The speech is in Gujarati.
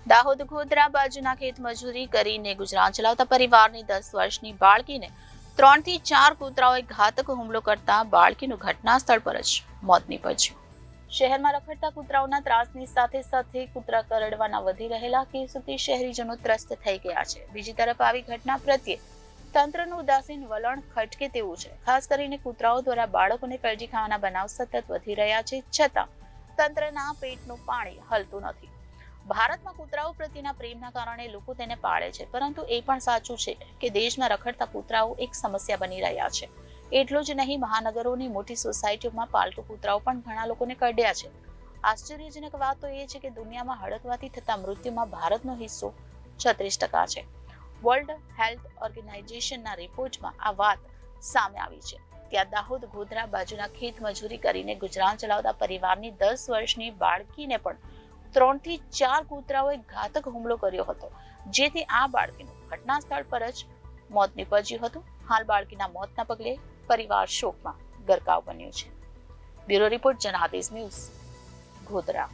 દાહોદ ગોધરા બાજુના ખેત મજૂરી કરીને ગુજરાન ચલાવતા પરિવારની 10 વર્ષની બાળકીને 3 થી 4 કૂતરાઓએ ઘાતક હુમલો કરતા બાળકીનું ઘટના સ્થળ પર જ મોત નીપજ્યું. શહેરમાં રખડતા કૂતરાઓના ત્રાસની સાથે કૂતરા કરડવાના વધી રહેલા કેસોથી શહેરીજનો ત્રસ્ત થઈ ગયા છે. બીજી તરફ આવી ઘટના પ્રત્યે તંત્રનું ઉદાસીન વલણ ખટકે તેવું છે. ખાસ કરીને કૂતરાઓ દ્વારા બાળકોને કાળજી ખાવાના બનાવ સતત વધી રહ્યા છે, છતાં તંત્રના પેટનું પાણી હલતું નથી. ભારતમાં કૂતરાઓ પ્રત્યેના પ્રેમના કારણે લોકો તેને પાળે છે, પરંતુ એ પણ સાચું છે કે દેશમાં રખડતા કૂતરાઓ એક સમસ્યા બની રહ્યા છે. એટલું જ નહીં, મહાનગરોની મોટી સોસાયટીઓમાં પાલતુ કૂતરાઓ પણ ઘણા લોકોને કરડ્યા છે. આશ્ચર્યજનક વાત તો એ છે કે દુનિયામાં હડકવાથી થતા મૃત્યુમાં ભારતનો હિસ્સો 36% છે. વર્લ્ડ હેલ્થ ઓર્ગેનાઇઝેશનના રિપોર્ટમાં આ વાત સામે આવી છે. ત્યાં દાહોદ ગોધરા બાજુના ખેત મજૂરી કરીને ગુજરાન ચલાવતા પરિવારની 10 વર્ષની બાળકીને પણ 3 થી 4 કૂતરાઓએ ઘાતક હુમલો કર્યો હતો, જેથી આ બાળકીનું ઘટના સ્થળ પર જ મોત નીપજ્યું હતું. હાલ બાળકીના મોતના પગલે પરિવાર શોકમાં ગરકાવ બન્યું છે. Bureau report, Janadesh news, Godhra.